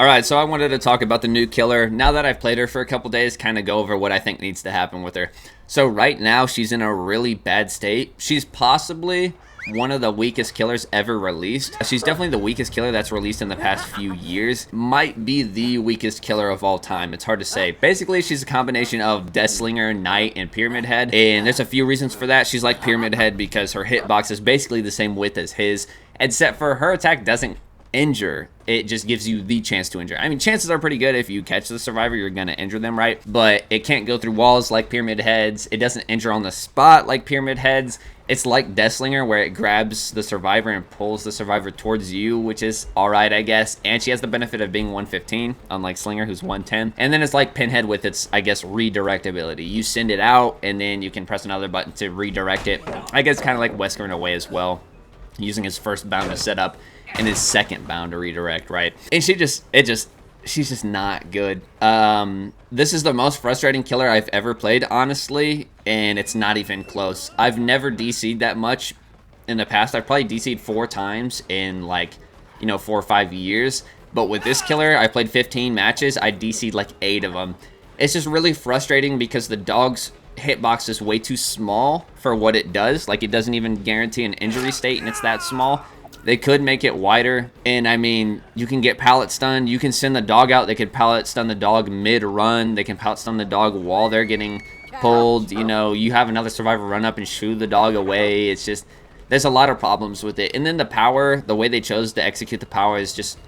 Alright, so I wanted to talk about the new killer. Now that I've played her for a couple days, kind of go over what I think needs to happen with her. So right now, she's in a really bad state. She's possibly one of the weakest killers ever released. She's definitely the weakest killer that's released in the past few years. Might be the weakest killer of all time. It's hard to say. Basically, she's a combination of Deathslinger, Knight, and Pyramid Head. And there's a few reasons for that. She's like Pyramid Head because her hitbox is basically the same width as his, except for her attack doesn't injure. It just gives you the chance to injure. I mean, chances are pretty good if you catch the survivor, you're gonna injure them, right? But it can't go through walls like Pyramid Heads. It doesn't injure on the spot like Pyramid Heads. It's like Deathslinger, where it grabs the survivor and pulls the survivor towards you, which is alright, I guess. And she has the benefit of being 115, unlike Slinger, who's 110. And then it's like Pinhead with its, I guess, redirect ability. You send it out, and then you can press another button to redirect it. I guess kind of like Wesker in a way as well, using his first bound to set up and his second bound to redirect, right? And she's just not good. This is the most frustrating killer I've ever played, honestly, and it's not even close. I've never DC'd that much in the past. I've probably DC'd 4 times in, like, 4 or 5 years. But with this killer, I played 15 matches. I DC'd like 8 of them. It's just really frustrating because the dog's hitbox is way too small for what it does. Like, it doesn't even guarantee an injury state, and it's that small. They could make it wider, and I mean, you can get pallet stunned. You can send the dog out. They could pallet stun the dog mid-run. They can pallet stun the dog while they're getting pulled. You have another survivor run up and shoo the dog away. It's just, there's a lot of problems with it. And then the power, the way they chose to execute the power is just,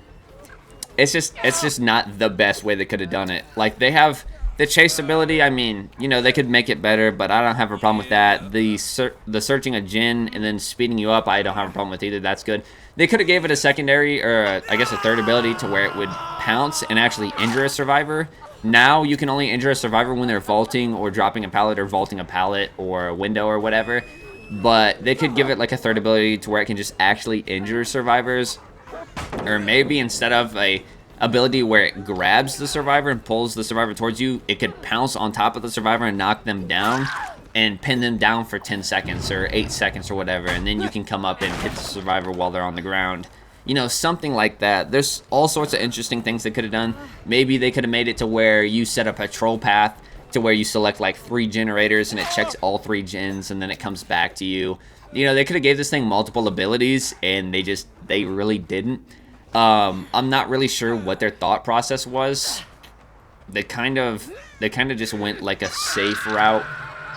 it's just not the best way they could have done it. Like, they have the chase ability. I mean, they could make it better, but I don't have a problem with that. The searching a Jin and then speeding you up, I don't have a problem with either. That's good. They could have gave it a secondary, or I guess a third ability, to where it would pounce and actually injure a survivor. Now you can only injure a survivor when they're vaulting or dropping a pallet or vaulting a pallet or a window or whatever. But they could give it like a third ability to where it can just actually injure survivors. Or maybe instead of a ability where it grabs the survivor and pulls the survivor towards you, it could pounce on top of the survivor and knock them down and pin them down for 10 seconds or 8 seconds or whatever, and then you can come up and hit the survivor while they're on the ground. Something like that. There's all sorts of interesting things they could have done. Maybe they could have made it to where you set a patrol path to where you select like 3 generators and it checks all 3 gens and then it comes back to you. They could have gave this thing multiple abilities, and they really didn't. I'm not really sure what their thought process was. They kind of just went like a safe route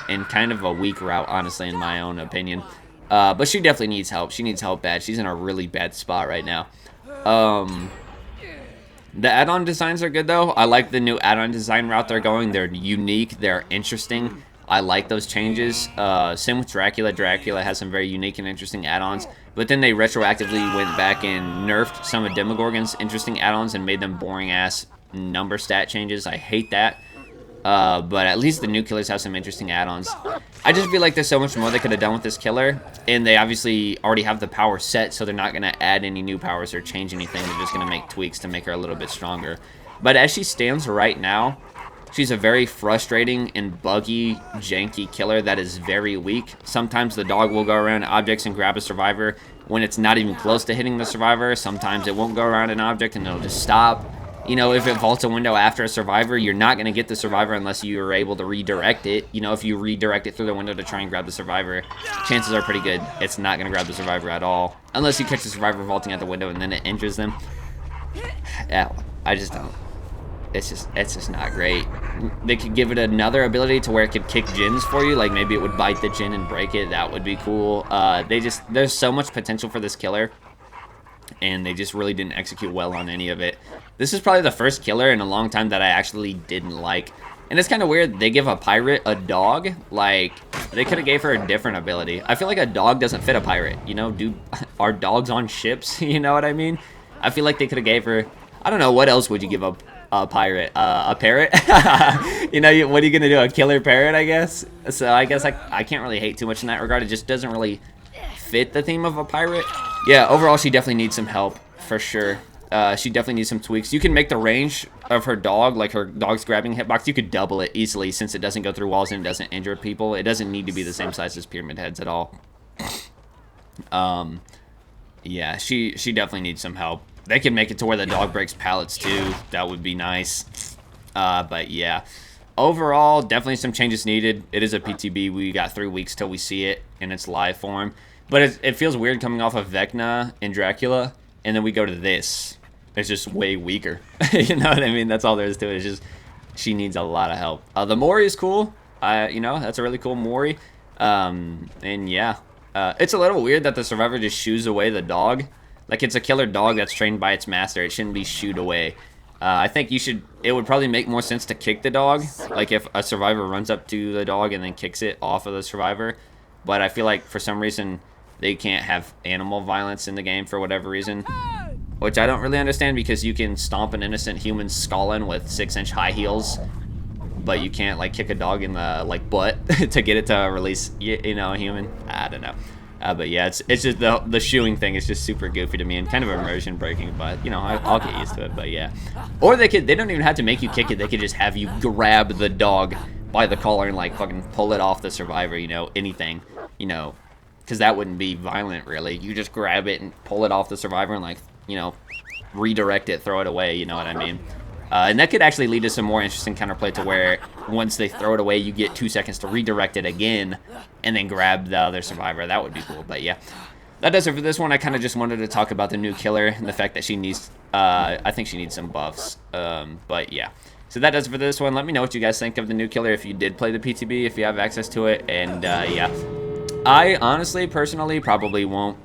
and kind of a weak route, honestly, in my own opinion. But she definitely needs help. She needs help bad. She's in a really bad spot right now. The add-on designs are good, though. I like the new add-on design route they're going. They're unique. They're interesting. I like those changes. Same with Dracula. Dracula has some very unique and interesting add-ons. But then they retroactively went back and nerfed some of Demogorgon's interesting add-ons and made them boring-ass number stat changes. I hate that. But at least the new killers have some interesting add-ons. I just feel like there's so much more they could have done with this killer. And they obviously already have the power set, so they're not going to add any new powers or change anything. They're just going to make tweaks to make her a little bit stronger. But as she stands right now, she's a very frustrating and buggy, janky killer that is very weak. Sometimes the dog will go around objects and grab a survivor when it's not even close to hitting the survivor. Sometimes it won't go around an object and it'll just stop. If it vaults a window after a survivor, you're not going to get the survivor unless you are able to redirect it. If you redirect it through the window to try and grab the survivor, chances are pretty good it's not going to grab the survivor at all. Unless you catch the survivor vaulting at the window and then it injures them. Yeah, I just don't. It's just not great. They could give it another ability to where it could kick gens for you. Like, maybe it would bite the gen and break it. That would be cool. There's so much potential for this killer, and they just really didn't execute well on any of it. This is probably the first killer in a long time that I actually didn't like. And it's kind of weird. They give a pirate a dog. Like, they could have gave her a different ability. I feel like a dog doesn't fit a pirate. Are dogs on ships? You know what I mean? I feel like they could have gave her, I don't know, what else would you give a pirate? A parrot? What are you gonna do? A killer parrot, I guess? So I guess I can't really hate too much in that regard. It just doesn't really fit the theme of a pirate. Yeah, overall she definitely needs some help, for sure. She definitely needs some tweaks. You can make the range of her dog, like her dog's grabbing hitbox, you could double it easily since it doesn't go through walls and it doesn't injure people. It doesn't need to be the same size as Pyramid Heads at all. Yeah, she definitely needs some help. They can make it to where the dog breaks pallets too. That would be nice. But yeah, overall, definitely some changes needed. It is a PTB. We got 3 weeks till we see it in its live form. But it feels weird coming off of Vecna and Dracula, and then we go to this. It's just way weaker. You know what I mean? That's all there is to it. It's just she needs a lot of help. The Mori is cool. You know, that's a really cool Mori. And yeah, it's a little weird that the survivor just shoos away the dog. Like, it's a killer dog that's trained by its master. It shouldn't be shooed away. I think it would probably make more sense to kick the dog. Like, if a survivor runs up to the dog and then kicks it off of the survivor. But I feel like, for some reason, they can't have animal violence in the game for whatever reason. Which I don't really understand, because you can stomp an innocent human's skull in with 6-inch high heels. But you can't, like, kick a dog in the, like, butt to get it to release, you know, a human. I don't know. But yeah, it's just the shooing thing is just super goofy to me and kind of immersion breaking, but you know, I'll get used to it. But yeah, or they don't even have to make you kick it. They could just have you grab the dog by the collar and like fucking pull it off the survivor, you know, anything, you know, because that wouldn't be violent really. You just grab it and pull it off the survivor and, like, you know, redirect it, throw it away, you know what I mean? And that could actually lead to some more interesting counterplay, to where once they throw it away, you get 2 seconds to redirect it again and then grab the other survivor. That would be cool. But yeah, that does it for this one. I kind of just wanted to talk about the new killer and the fact that she needs, I think she needs some buffs. But yeah, so that does it for this one. Let me know what you guys think of the new killer, if you did play the PTB, if you have access to it. And yeah, I honestly, personally, probably won't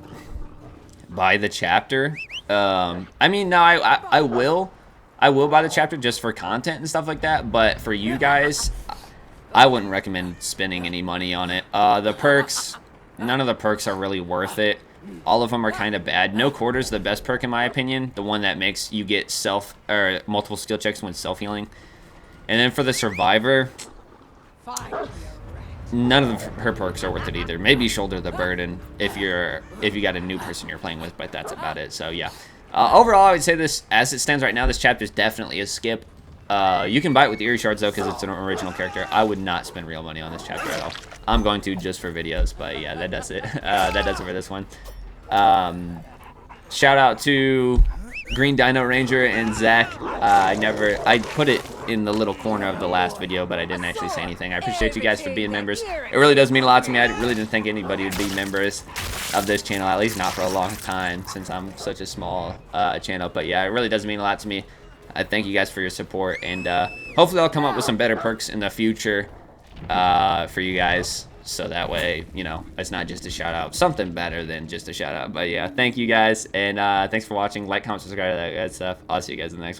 buy the chapter. I mean, no, I will. I will buy the chapter just for content and stuff like that, but for you guys, I wouldn't recommend spending any money on it. The perks, none of the perks are really worth it. All of them are kind of bad. No Quarter's the best perk in my opinion, the one that makes you get multiple skill checks when self-healing. And then for the survivor, none of her perks are worth it either. Maybe Shoulder the Burden if you got a new person you're playing with, but that's about it. So yeah. Overall, I would say this, as it stands right now, this chapter is definitely a skip. You can buy it with Eerie Shards, though, because it's an original character. I would not spend real money on this chapter at all. I'm going to just for videos, but yeah, that does it. That does it for this one. Shout out to Green Dino Ranger and Zach. I put it in the little corner of the last video, but I didn't actually say anything. I appreciate you guys for being members. It really does mean a lot to me. I really didn't think anybody would be members of this channel, at least not for a long time, since I'm such a small channel. But yeah, it really does mean a lot to me. I thank you guys for your support, and hopefully I'll come up with some better perks in the future for you guys, so that way, you know, it's not just a shout out, something better than just a shout out. But yeah, thank you guys, and thanks for watching. Like, comment, subscribe, that good stuff. I'll see you guys in the next one.